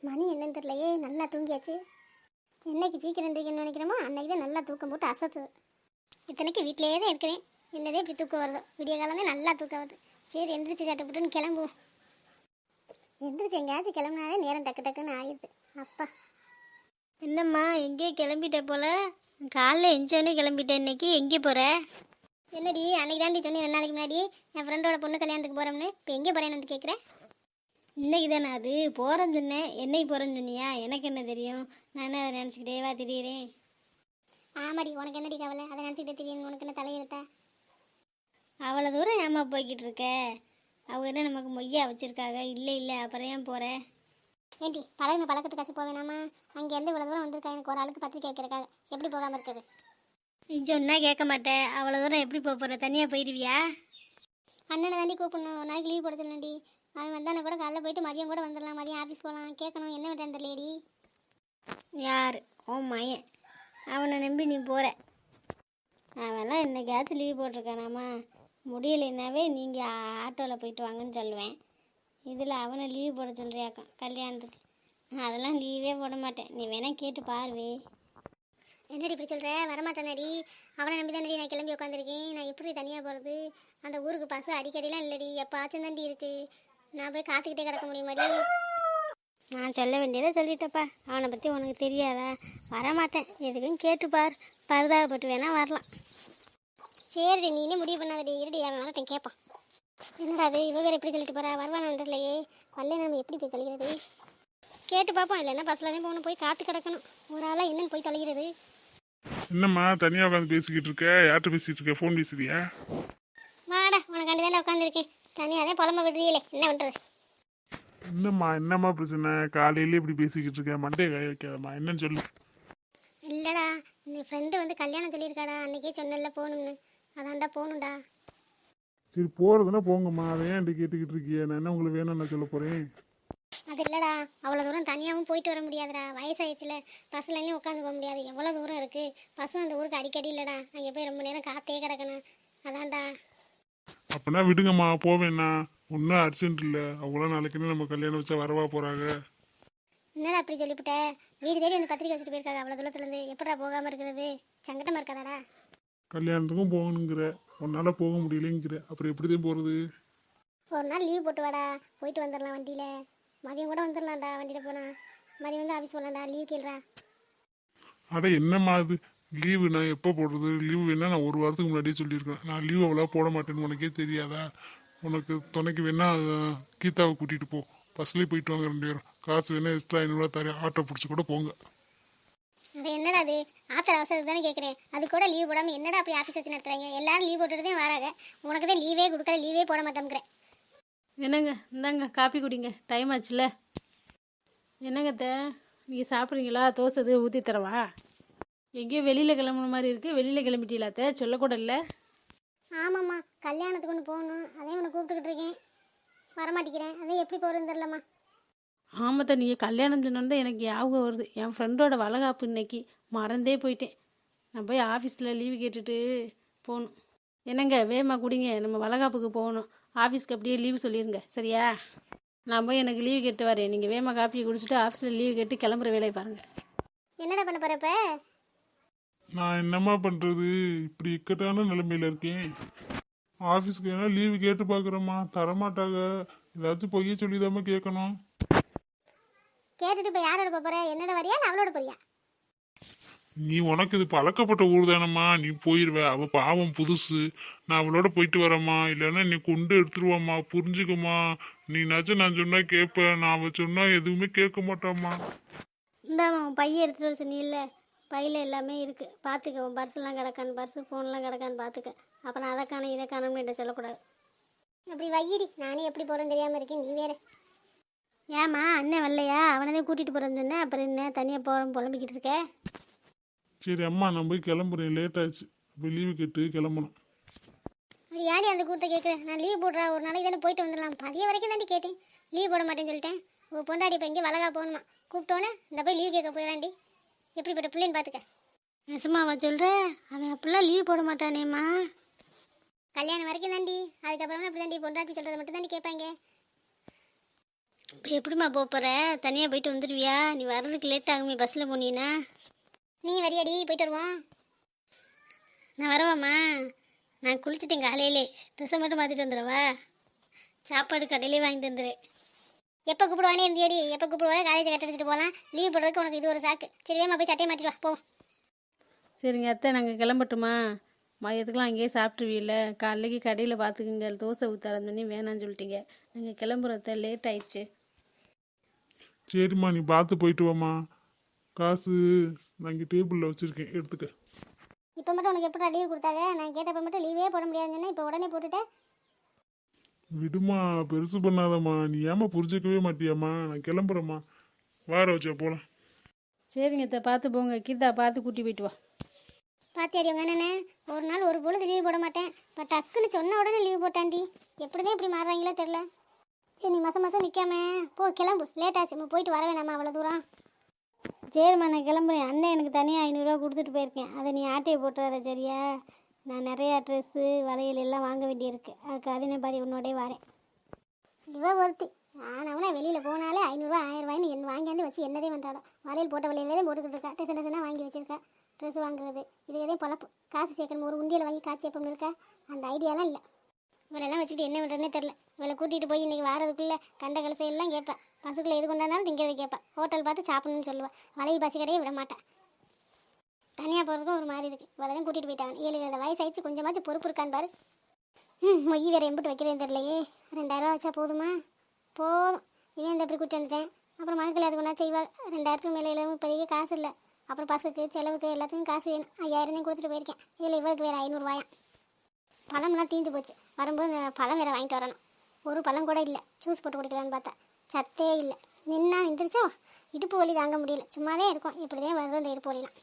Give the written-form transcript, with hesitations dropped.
மணி என்னன்னு தெரியலையே, நல்லா தூங்கியாச்சு. என்னைக்கு சீக்கிரம் எந்திரிக்கணும்னு நினைக்கிறோமோ அன்னைக்கு தான் நல்லா தூக்கம் போட்டு அசத்துது. இத்தனைக்கு வீட்டிலேயே தான் இருக்கிறேன், என்னதே இப்படி தூக்கம் வருதோ. விடிய காலம் தான் நல்லா தூக்கம் வருது. சரி எந்திரிச்சு சட்டை போட்டுன்னு கிளம்புவோம். எந்திரிச்சு எங்கேயாச்சும் கிளம்புனாலே நேரம் டக்கு டக்குன்னு ஆயிடுது. அப்பா என்னம்மா எங்கேயோ கிளம்பிட்ட போல, காலைல எஞ்சோடனே கிளம்பிட்டேன். இன்னைக்கு எங்கே போகிற? என்னடி அன்னைக்கு தாண்டி சொன்னி 2 நாளைக்கு முன்னாடி என் ஃப்ரெண்டோட பொண்ணு கல்யாணத்துக்கு போகிறோம்னு. இப்போ எங்கே போகிறேன்னு வந்து கேட்குறேன். இன்னைக்கு தானே அது போகிறேன்னு சொன்னேன். என்னைக்கு போகிறேன்னு சொன்னியா? எனக்கு என்ன தெரியும்? நான் என்ன அதை நினச்சிக்கிட்டே வா திடீரேன். ஆமாடி, உனக்கு என்னடி கவலை? அதை நினச்சிக்கிட்டே திடீர்னு உனக்கு என்ன தலையெழுத்தா? அவ்வளோ தூரம் ஏமா போய்கிட்டு இருக்க? அவங்க என்ன நமக்கு மொய்யா வச்சுருக்காங்க? இல்லை இல்லை, அப்புறம் ஏன் போகிற? ஏண்டி பழகின பழக்கத்துக்காச்சும் போவேனாமா? அங்கேருந்து இவ்வளோ தூரம் வந்திருக்கா, எனக்கு ஒரு ஆளுக்கு பத்திரிக்கை வைக்கிறக்காக. எப்படி போகாமல் இருக்குது? நீ சொன்னால் கேட்க மாட்டேன். அவ்வளோ தூரம் எப்படி போகிற? தனியாக போயிடுவியா? அண்ணனை தாண்டி கூப்பிடணும். ஒரு நாளைக்கு லீவ் போட சொல்லணும்டி. அவன் வந்தானே கூட காலைல போயிட்டு மதியம் கூட வந்துடலாம். மதியம் ஆஃபீஸ் போகலாம். கேட்கணும் என்ன பண்ணுறேன் தெரியலையடி. யார்? ஓ மயன். அவனை நம்பி நீ போகிற? அவன்லாம் என்னைக்காச்சும் லீவ் போட்டிருக்கானாமா? முடியலைன்னாவே நீங்கள் ஆட்டோவில் போயிட்டு வாங்கன்னு சொல்லுவேன். இதில் அவனை லீவ் போட சொல்கிறியாக்கா கல்யாணத்துக்கு? அதெல்லாம் லீவே போட மாட்டேன். நீ வேணா கேட்டு பாருவே. என்னடி இப்படி சொல்கிற? வரமாட்டானடி. அவனை நம்பி தானடி நான் கிளம்பி உட்காந்துருக்கேன். நான் எப்படி தனியாக போகிறது? அந்த ஊருக்கு பஸ் அடிக்கடிலாம் இல்லடி, எப்போச்சும் தாண்டி இருக்குது. நான் போய் காத்துக்கிட்டே கிடக்க முடியுமாடி? நான் சொல்ல வேண்டியதை சொல்லிட்டப்பா. அவனை பற்றி உனக்கு தெரியாதா? வரமாட்டேன். எதுக்கும் கேட்டுப்பார். பரிதாபப்பட்டு வேணா வரலாம். சரிடி, நீனே முடிவு பண்ணாதடி. இருடி அவன் வரட்டும் கேட்பான். என்னடா அது இவ வேறு எப்படி சொல்லிட்டு போகிறா? வருவானு வரல, நம்ம எப்படி போய் தொலைகிறது? கேட்டு பார்ப்போம். இல்லைன்னா பஸ்ஸில் தான் போகணும். போய் காத்து கிடக்கணும். ஒரு ஆளாக என்னன்னு போய் தொலைகிறது? என்னம்மா தனியாக உட்காந்து பேசிக்கிட்டு இருக்க? யார்கிட்ட பேசிகிட்டு இருக்க? ஃபோன் பேசுறியா? வாடா, உனக்காண்டி தான் உட்காந்துருக்கேன். தனியாக தான் புலம்ப விடுறீங்களே, என்ன பண்ணுறது? என்னம்மா பிரச்சனை? காலையிலே இப்படி பேசிக்கிட்டு இருக்க? மண்டே காய வைக்காதம்மா, என்னன்னு சொல்லு. இல்லைடா, நீ ஃப்ரெண்டு வந்து கல்யாணம் சொல்லியிருக்காடா. அன்றைக்கே சொன்னல போகணும்னு. அதான்டா போகணும்டா. சரி போகிறதுனா போங்கம்மா, அதை ஏன் கேட்டுக்கிட்டு இருக்கிய? நான் என்ன உங்களுக்கு வேணும்னு நான் சொல்ல போகிறேன். அது இல்லைடா, அவ்வளோ தூரம் தனியாகவும் போயிட்டு வர முடியாதுடா. வயசாயிடுச்சுல, பஸ்ஸுலேயும் உட்காந்து போக முடியாது. எவ்வளோ தூரம் இருக்குது. பஸ்ஸும் அந்த ஊருக்கு அடிக்கடி இல்லைடா. அங்கே போய் ரொம்ப நேரம் காத்தே கிடக்கணும். அதான்டா. அப்போனா விடுங்கம்மா, போவேண்ணா. ஒன்றும் அர்ஜென்ட் இல்லை. அவ்வளோ நாளைக்குன்னு நம்ம கல்யாணம் வச்சா வரவா போகிறாங்க? என்னடா அப்படி சொல்லிவிட்ட? வீடு தேடி வந்து பத்திரிக்கை வச்சுட்டு போயிருக்காங்க அவ்வளோ தூரத்துலேருந்து. எப்படா போகாமல் இருக்கிறது? சங்கடமாக இருக்காதாடா? கல்யாணத்துக்கும் போகணுங்கிற, உன்னால் போக முடியலைங்கிற, அப்புறம் எப்படி தான் போகிறது? ஒரு நாள் லீவ் போட்டு வாடா, போயிட்டு வந்துடலாம். வண்டியில் மதியம் கூட வந்துடலாம்டா. வண்டியில் போனால் மதியம் வந்து ஆஃபீஸ் போகலாம்டா. லீவ் கேள்றா. அட என்னம்மா அது லீவு? நான் எப்போ போடுறது? லீவு வேணா நான் ஒரு வாரத்துக்கு முன்னாடியே சொல்லியிருக்கேன். நான் லீவு அவ்வளோ போட மாட்டேன்னு உனக்கே தெரியாதா? உனக்கு துணைக்கு வேணா கீதாவை கூட்டிகிட்டு போ. பஸ்லேயே போயிட்டு வாங்க 2 பேரும். காசு வேணா எக்ஸ்ட்ரா 500 தரேன். ஆட்டோ பிடிச்சி கூட போங்க. அது என்னடா அது? ஆத்திர அவசரத்துக்கு தானே கேட்குறேன். அது கூட லீவ் போடாமல் என்னடா அப்படி ஆஃபீஸ் வச்சு நடத்துறாங்க? எல்லாரும் லீவ் போட்டுட்டு தான் வராங்க. உனக்கு தான் லீவே கொடுக்கல, லீவே போட மாட்டேங்கிறேன். என்னங்க இந்தாங்க காப்பி குடிங்க, டைம் ஆச்சுல. என்னங்க நீங்கள் சாப்பிட்றீங்களா? தோசை எதுவும் ஊற்றி தரவா? எங்கேயோ வெளியில் கிளம்புன மாதிரி இருக்குது. வெளியில் கிளம்பிட்டீங்களாத்த? சொல்லக்கூட இல்லை. ஆமாம்மா, கல்யாணத்துக்கு ஒன்று போகணும். அதே உன்னை கூப்பிட்டுக்கிட்டு இருக்கேன். வரமாட்டேங்கிறேன். அதே எப்படி போகிறதுன்னு தெரிலம்மா. ஆமாத்த, நீங்கள் கல்யாணம் சொன்னோன்னு எனக்கு ஞாபகம் வருது. என் ஃப்ரெண்டோட வளகாப்பு இன்னைக்கு. மறந்தே போயிட்டேன். நான் போய் ஆஃபீஸில் லீவு கேட்டுட்டு போகணும். என்னங்க வேகமாக குடிங்க, நம்ம வளகாப்புக்கு போகணும். ஆஃபீஸ்க்கு அப்படியே லீவு சொல்லிடுங்க சரியா? நான் போய் எனக்கு லீவு கேட்டு வரேன். நீங்கள் வேகமாக காப்பியை குடிச்சிட்டு ஆஃபீஸில் லீவு கேட்டு கிளம்புற வேலையை பாருங்கள். என்னடா பண்ண போகிறப்ப? நான் என்னம்மா பண்ணுறது? இப்படி இக்கட்டான நிலைமையில் இருக்கேன். ஆஃபீஸ்க்கு வேணா லீவு கேட்டு பார்க்குறேம்மா, தரமாட்டாங்க. ஏதாச்சும் பொய்ய சொல்லிதாம்மா கேட்கணும். கேட்டுட்டு இப்போ யாரோட போகிற? என்னோட வரியா இல்லை அவளோட போறியா? நீ உனக்கு இது பழக்கப்பட்ட ஊர் தானம்மா, நீ போயிடுவ. அவள் பாவம் புதுசு. நான் அவளோட போயிட்டு வரேம்மா. இல்லைன்னா நீ கொண்டு எடுத்துருவாம்மா, புரிஞ்சுக்கம்மா. நீனாச்சும் நான் சொன்னா கேட்பேன். நான் அவள் சொன்னா எதுவுமே கேட்க மாட்டாம்மா. இந்தாம்மா உன் பையன் எடுத்துகிட்டு வர சொன்னீல்ல, பையில் எல்லாமே இருக்குது. பார்த்துக்க. உன் பர்ஸ்லாம் கிடக்கான்னு, பர்ஸு ஃபோன்லாம் கிடக்கான்னு பார்த்துக்க. அப்புறம் அதை காணும் இதை காணும்னு என்கிட்ட சொல்லக்கூடாது. அப்படி வையிடி, நானே எப்படி போகிறேன்னு தெரியாமல் இருக்கேன். நீ வேற. ஏம்மா அண்ணன் வரலையா? அவனதே கூட்டிகிட்டு போகிறேன்னு சொன்னேன். அப்புறம் என்ன தனியாக போகிறோம் புலம்பிக்கிட்டு இருக்க? சரி அம்மா, நான் போய் கிளம்புறேன். லேட் ஆச்சு. போய் லீவு கேட்டு கிளம்பணும். அது யாடி அந்த கூட்ட கேட்குறேன்? நான் லீவ் போடுறா, ஒரு நாளைக்கு தானே போயிட்டு வந்துடலாம். பதிய வரைக்கும் தாண்டி கேட்டேன். லீவ் போட மாட்டேன்னு சொல்லிட்டேன். உங்கள் பொண்டாடி இப்போ எங்கேயும் வளகா போகணுமா? கூப்பிட்டோன்னே இந்த போய் லீவ் கேட்க போயிடாண்டி. எப்படிப்பட்ட பிள்ளைன்னு பார்த்துக்க. நெசமாவா சொல்கிற? அவன் அப்படிலாம் லீவ் போட மாட்டானேம்மா. கல்யாணம் வரைக்கும் தாண்டி, அதுக்கப்புறமா இப்படி தாண்டி பொண்டாட்டி சொல்கிறத மட்டும் தாண்டி கேட்பாங்க. இப்போ எப்படிம்மா போக போகிற? தனியாக போயிட்டு வந்துடுவியா? நீ வர்றதுக்கு லேட் ஆகுமே பஸ்ஸில் போனீன்னா. நீ வரியாடி, போயிட்டு வருவோம். நான் வரவாம்மா? நான் குளிச்சுட்டேன் காலையிலே. ட்ரெஸ்ஸை மட்டும் மாற்றிட்டு வந்துடுவா? சாப்பாடு கடையிலே வாங்கி தந்துடு. எப்போ கூப்பிடுவானே இருந்தியோடி, எப்போ கூப்பிடுவா? காலேஜை கட்ட அடிச்சிட்டு போகலாம். லீவ் போடுறதுக்கு உனக்கு இது ஒரு சாக்கு. சரி வேமா போய் சட்டையை மாட்டிட்டு வா போ. சரிங்க அத்தை, நாங்கள் கிளம்பட்டுமா? மதியத்துக்குலாம் அங்கேயே சாப்பிட்ருவீல்ல. காலைக்கு கடையில் பார்த்துக்குங்க, தோசை ஊற்றாரந்தோன்னே வேணான்னு சொல்லிட்டீங்க. நாங்கள் கிளம்புறோம் அத்தை, லேட் ஆயிடுச்சு. சரிம்மா, நீ பார்த்து போயிட்டு வாம்மா. காசு நான் இங்கே டேபிளில் வச்சுருக்கேன், எடுத்துக்க. இப்போ மட்டும் உனக்கு எப்படா லீவ் கொடுத்தாங்க? நான் கேட்டப்போ மட்டும் லீவே போட முடியாதுன்னு சொன்னேன், இப்போ உடனே போட்டுட்டேன். விடுமா, பெருசு பண்ணாதம்மா. நீ ஏமா புரிஞ்சிக்கவே மாட்டியாம்மா? நான் கிளம்புறேம்மா. வார வச்சா போகலாம். சரிங்க அத்தை, பார்த்து போங்க. கீதா பார்த்து கூட்டி போயிட்டு வா. பாத்தியாடி உங்க அண்ணனே, ஒரு நாள் ஒரு பொழுது லீவ் போட மாட்டேன், இப்போ டக்குன்னு சொன்ன உடனே லீவ் போட்டான்டி. எப்படிதான் இப்படி மாறுறாங்களோ தெரில. சரி நீ மாதம் நிற்காம போ, கிளம்பு. லேட் ஆச்சு, நம்ம போயிட்டு வர வேணாமா அவ்வளோ தூரம்? சரிம்மா, நான் கிளம்புறேன். அண்ணன் எனக்கு தனியாக 500 ரூபா கொடுத்துட்டு போயிருக்கேன். அதை நீ ஆட்டையை போட்டுறாத, சரியா? நான் நிறையா ட்ரெஸ்ஸு வளையல் எல்லாம் வாங்க வேண்டியிருக்கு. அதுக்கு அதினை பாதி உன்னோடே வரேன். இவ ஒருத்தி, நான் அவனை வெளியில் போனாலே 500 1000 என் வாங்கியாந்து வச்சு என்னதே பண்ணுறாளோ. வளையல் போட்ட வளையலே போட்டுக்கிட்டு இருக்கா, டெசனாக வாங்கி வச்சிருக்கா. ட்ரெஸ் வாங்குறது இது எதையும் பொழப்பு. காசு சேர்க்கணும், ஒரு உண்டியில் வாங்கி காய்ச்சி எப்போ இருக்கா, அந்த ஐடியாலாம் இல்லை. இவளெல்லாம் வச்சுக்கிட்டு என்ன பண்ணுறதுனே தெரில. இவளை கூட்டிகிட்டு போய் இன்றைக்கி வாரதுக்குள்ளே கண்ட கலசையெல்லாம் கேட்பேன். பசுக்குள்ளே எது கொண்டாந்தாலும் திங்கிறது கேட்பேன். ஹோட்டல் பார்த்து சாப்பிடணும்னு சொல்லுவேன். வளைய பசி கடையே விட மாட்டேன். தனியாக போகிறதுக்கும் ஒரு மாதிரி இருக்குது. இவளை தான் கூட்டிகிட்டு போயிட்டாங்க. 7 வயசாயிடுச்சு, கொஞ்சமாச்சும் பொறுப்பு இருக்கான்னு பாரு. மொய் வேறு எம்பிட்டு வைக்கிறேன்னு தெரியலையே. 2000 ரூபா வச்சா போதுமா? போதும். இவன் இந்த எப்படி கூட்டி வந்துட்டேன். அப்புறம் மகள்கள் அதுக்கு ஒன்றா செய்வா. 2000க்கு மேலே இப்போதைக்கு காசு இல்லை. அப்புறம் பஸ்ஸுக்கு செலவுக்கு எல்லாத்துக்கும் காசு வேணும். 5000 கொடுத்துட்டு போயிருக்கேன். இதில் இவளுக்கு வேறு 500 ரூபாயாம். பழம்லாம் தீந்து போச்சு. வரும்போது இந்த பழம் வேறு வாங்கிட்டு வரணும். ஒரு பழம் கூட இல்லை. ஜூஸ் போட்டு குடிக்கலான்னு பார்த்தா சத்தே இல்லை. நின்னா நின்றுச்சோ, இடுப்பு வலி தாங்க முடியல. சும்மாவே இருக்கும். இப்படி தான் வருது அந்த இடுப்பு வலிலாம்.